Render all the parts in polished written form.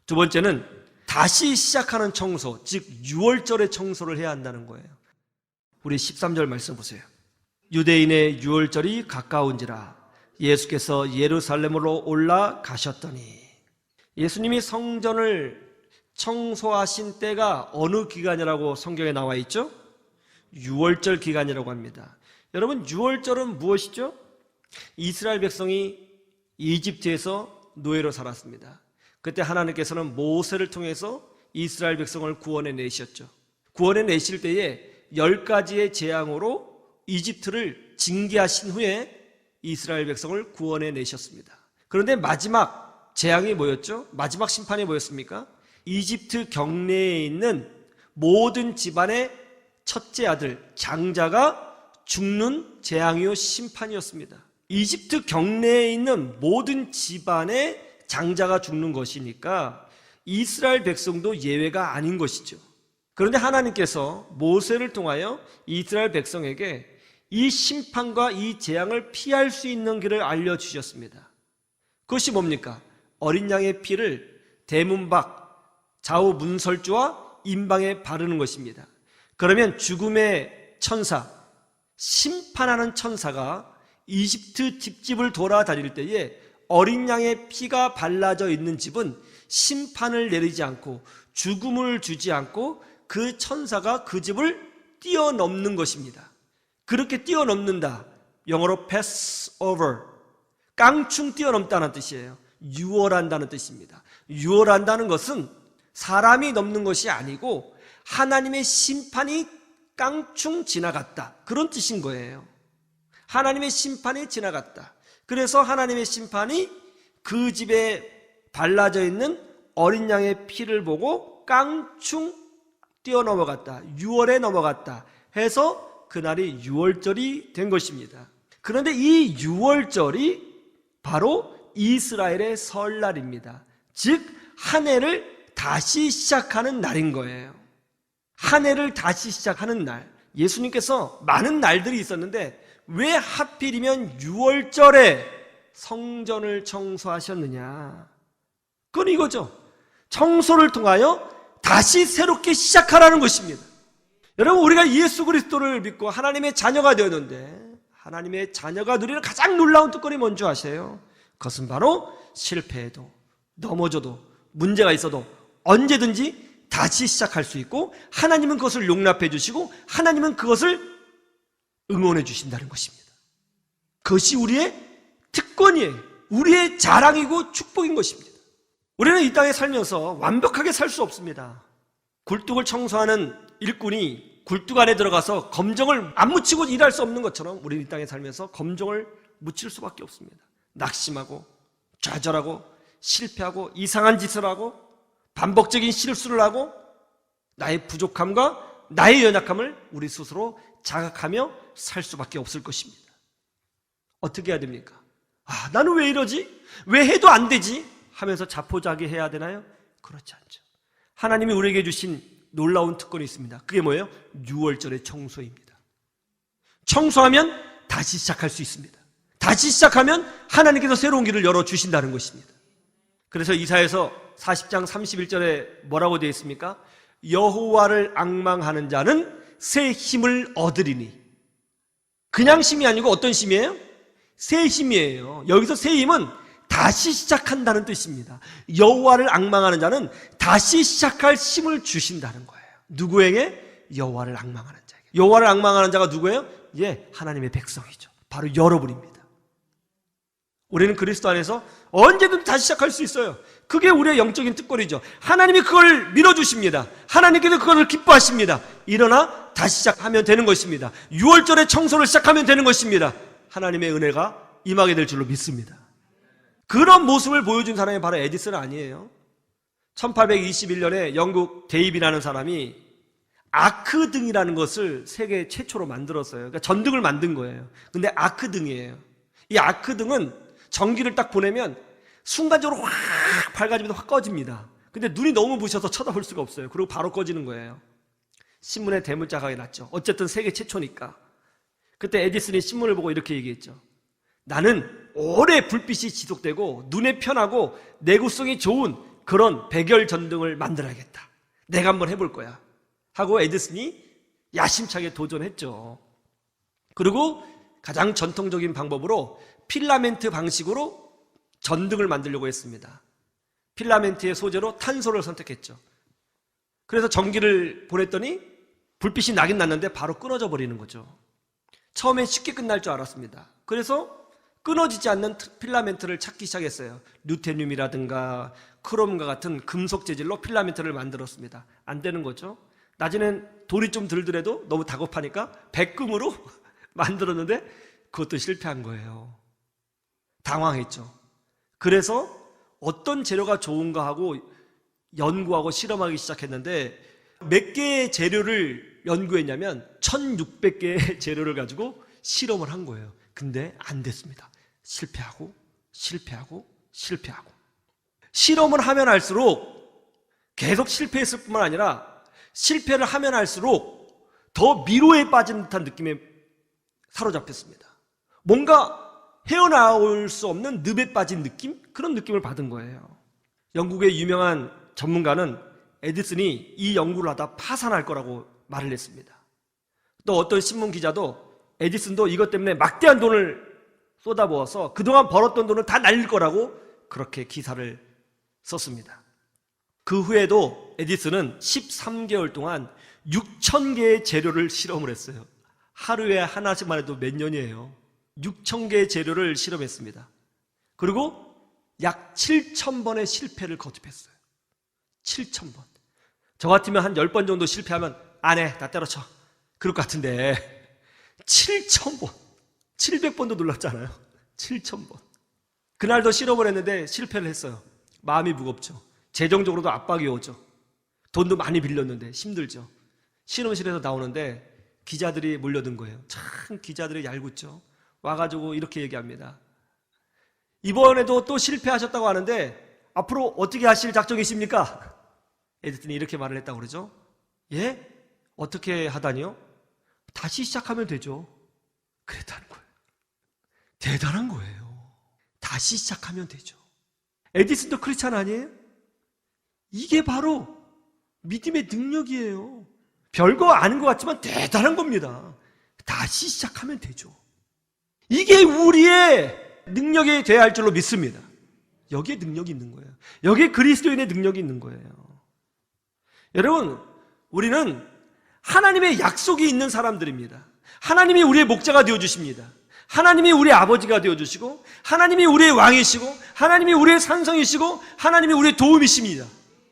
두 번째는 다시 시작하는 청소, 즉 유월절의 청소를 해야 한다는 거예요. 우리 13절 말씀 보세요. 유대인의 유월절이 가까운지라 예수께서 예루살렘으로 올라가셨더니, 예수님이 성전을 청소하신 때가 어느 기간이라고 성경에 나와 있죠? 유월절 기간이라고 합니다. 여러분, 유월절은 무엇이죠? 이스라엘 백성이 이집트에서 노예로 살았습니다. 그때 하나님께서는 모세를 통해서 이스라엘 백성을 구원해 내셨죠. 구원해 내실 때에 10가지의 재앙으로 이집트를 징계하신 후에 이스라엘 백성을 구원해 내셨습니다. 그런데 마지막 재앙이 뭐였죠? 마지막 심판이 뭐였습니까? 이집트 경내에 있는 모든 집안의 첫째 아들, 장자가 죽는 재앙이요 심판이었습니다. 이집트 경내에 있는 모든 집안의 장자가 죽는 것이니까 이스라엘 백성도 예외가 아닌 것이죠. 그런데 하나님께서 모세를 통하여 이스라엘 백성에게 이 심판과 이 재앙을 피할 수 있는 길을 알려주셨습니다. 그것이 뭡니까? 어린 양의 피를 대문 밖 좌우 문설주와 임방에 바르는 것입니다. 그러면 죽음의 천사, 심판하는 천사가 이집트 집집을 돌아다닐 때에 어린 양의 피가 발라져 있는 집은 심판을 내리지 않고 죽음을 주지 않고 그 천사가 그 집을 뛰어넘는 것입니다. 그렇게 뛰어넘는다, 영어로 pass over, 깡충 뛰어넘다는 뜻이에요. 유월한다는 뜻입니다. 유월한다는 것은 사람이 넘는 것이 아니고 하나님의 심판이 깡충 지나갔다, 그런 뜻인 거예요. 하나님의 심판이 지나갔다. 그래서 하나님의 심판이 그 집에 발라져 있는 어린 양의 피를 보고 깡충 뛰어넘어갔다, 유월에 넘어갔다 해서 그날이 유월절이 된 것입니다. 그런데 이 유월절이 바로 이스라엘의 설날입니다. 즉 한 해를 다시 시작하는 날인 거예요. 한 해를 다시 시작하는 날. 예수님께서 많은 날들이 있었는데 왜 하필이면 유월절에 성전을 청소하셨느냐? 그건 이거죠. 청소를 통하여 다시 새롭게 시작하라는 것입니다. 여러분, 우리가 예수 그리스도를 믿고 하나님의 자녀가 되었는데 하나님의 자녀가 누리는 가장 놀라운 특권이 뭔지 아세요? 그것은 바로 실패해도 넘어져도 문제가 있어도 언제든지 다시 시작할 수 있고 하나님은 그것을 용납해 주시고 하나님은 그것을 응원해 주신다는 것입니다. 그것이 우리의 특권이에요. 우리의 자랑이고 축복인 것입니다. 우리는 이 땅에 살면서 완벽하게 살 수 없습니다. 굴뚝을 청소하는 일꾼이 굴뚝 안에 들어가서 검정을 안 묻히고 일할 수 없는 것처럼 우리는 이 땅에 살면서 검정을 묻힐 수밖에 없습니다. 낙심하고 좌절하고 실패하고 이상한 짓을 하고 반복적인 실수를 하고 나의 부족함과 나의 연약함을 우리 스스로 자각하며 살 수밖에 없을 것입니다. 어떻게 해야 됩니까? 나는 왜 이러지? 왜 해도 안 되지? 하면서 자포자기 해야 되나요? 그렇지 않죠. 하나님이 우리에게 주신 놀라운 특권이 있습니다. 그게 뭐예요? 유월절의 청소입니다. 청소하면 다시 시작할 수 있습니다. 다시 시작하면 하나님께서 새로운 길을 열어주신다는 것입니다. 그래서 이사야서 40장 31절에 뭐라고 되어 있습니까? 여호와를 앙망하는 자는 새 힘을 얻으리니. 그냥 힘이 아니고 어떤 힘이에요? 새 힘이에요. 여기서 새 힘은 다시 시작한다는 뜻입니다. 여호와를 앙망하는 자는 다시 시작할 힘을 주신다는 거예요. 누구에게? 여호와를 앙망하는 자에게. 여호와를 앙망하는 자가 누구예요? 하나님의 백성이죠. 바로 여러분입니다. 우리는 그리스도 안에서 언제든 다시 시작할 수 있어요. 그게 우리의 영적인 특권이죠. 하나님이 그걸 밀어주십니다. 하나님께서 그것을 기뻐하십니다. 일어나 다시 시작하면 되는 것입니다. 6월절에 청소를 시작하면 되는 것입니다. 하나님의 은혜가 임하게 될 줄로 믿습니다. 그런 모습을 보여준 사람이 바로 에디슨 아니에요. 1821년에 영국 데이비라는 사람이 아크등이라는 것을 세계 최초로 만들었어요. 그러니까 전등을 만든 거예요. 근데 아크등이에요. 이 아크등은 전기를 딱 보내면 순간적으로 확 밝아지면서 확 꺼집니다. 근데 눈이 너무 부셔서 쳐다볼 수가 없어요. 그리고 바로 꺼지는 거예요. 신문에 대문짝하게 났죠. 어쨌든 세계 최초니까. 그때 에디슨이 신문을 보고 이렇게 얘기했죠. 나는 오래 불빛이 지속되고 눈에 편하고 내구성이 좋은 그런 백열 전등을 만들어야겠다. 내가 한번 해볼 거야 하고 에디슨이 야심차게 도전했죠. 그리고 가장 전통적인 방법으로 필라멘트 방식으로 전등을 만들려고 했습니다. 필라멘트의 소재로 탄소를 선택했죠. 그래서 전기를 보냈더니 불빛이 나긴 났는데 바로 끊어져 버리는 거죠. 처음엔 쉽게 끝날 줄 알았습니다. 그래서 끊어지지 않는 필라멘트를 찾기 시작했어요. 루테늄이라든가 크롬과 같은 금속 재질로 필라멘트를 만들었습니다. 안 되는 거죠. 낮에는 돌이 좀 들더라도 너무 다급하니까 백금으로 만들었는데 그것도 실패한 거예요. 당황했죠. 그래서 어떤 재료가 좋은가 하고 연구하고 실험하기 시작했는데 몇 개의 재료를 연구했냐면 1600개의 재료를 가지고 실험을 한 거예요. 근데 안 됐습니다. 실패하고 실험을 하면 할수록 계속 실패했을 뿐만 아니라 실패를 하면 할수록 더 미로에 빠진 듯한 느낌에 사로잡혔습니다. 뭔가 헤어나올 수 없는 늪에 빠진 느낌? 그런 느낌을 받은 거예요. 영국의 유명한 전문가는 에디슨이 이 연구를 하다 파산할 거라고 말을 했습니다. 또 어떤 신문 기자도 에디슨도 이것 때문에 막대한 돈을 쏟아부어서 그동안 벌었던 돈을 다 날릴 거라고 그렇게 기사를 썼습니다. 그 후에도 에디슨은 13개월 동안 6,000개의 재료를 실험을 했어요. 하루에 하나씩만 해도 몇 년이에요. 6,000개의 재료를 실험했습니다. 그리고 약 7,000번의 실패를 거듭했어요. 7,000번. 저 같으면 한 10번 정도 실패하면 안 해, 다 때려쳐. 그럴 것 같은데 7,000번, 700번도 눌렀잖아요. 7,000번. 그날도 실험을 했는데 실패를 했어요. 마음이 무겁죠. 재정적으로도 압박이 오죠. 돈도 많이 빌렸는데 힘들죠. 실험실에서 나오는데 기자들이 몰려든 거예요. 참 기자들이 얄궂죠. 와가지고 이렇게 얘기합니다. 이번에도 또 실패하셨다고 하는데 앞으로 어떻게 하실 작정이십니까? 에디슨이 이렇게 말을 했다고 그러죠. 예? 어떻게 하다니요? 다시 시작하면 되죠. 그랬다는 거예요. 대단한 거예요. 다시 시작하면 되죠. 에디슨도 크리스찬 아니에요? 이게 바로 믿음의 능력이에요. 별거 아닌 것 같지만 대단한 겁니다. 다시 시작하면 되죠. 이게 우리의 능력이 되어야 할 줄로 믿습니다. 여기에 능력이 있는 거예요. 여기에 그리스도인의 능력이 있는 거예요. 여러분, 우리는 하나님의 약속이 있는 사람들입니다. 하나님이 우리의 목자가 되어주십니다. 하나님이 우리의 아버지가 되어주시고 하나님이 우리의 왕이시고 하나님이 우리의 산성이시고 하나님이 우리의 도움이십니다.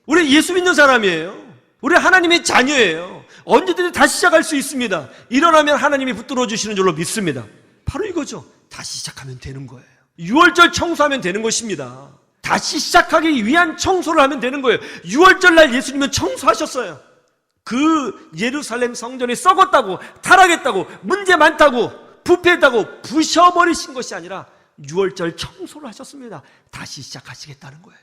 우리 예수 믿는 사람이에요. 우리 하나님의 자녀예요. 언제든지 다시 시작할 수 있습니다. 일어나면 하나님이 붙들어 주시는 줄로 믿습니다. 바로 이거죠. 다시 시작하면 되는 거예요. 6월절 청소하면 되는 것입니다. 다시 시작하기 위한 청소를 하면 되는 거예요. 6월절 날 예수님은 청소하셨어요. 그 예루살렘 성전이 썩었다고, 타락했다고, 문제 많다고, 부패했다고 부셔버리신 것이 아니라 6월절 청소를 하셨습니다. 다시 시작하시겠다는 거예요.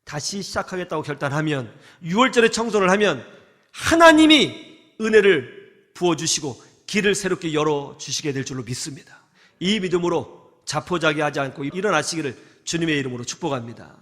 다시 시작하겠다고 결단하면, 6월절에 청소를 하면 하나님이 은혜를 부어주시고 길을 새롭게 열어주시게 될 줄로 믿습니다. 이 믿음으로 자포자기하지 않고 일어나시기를 주님의 이름으로 축복합니다.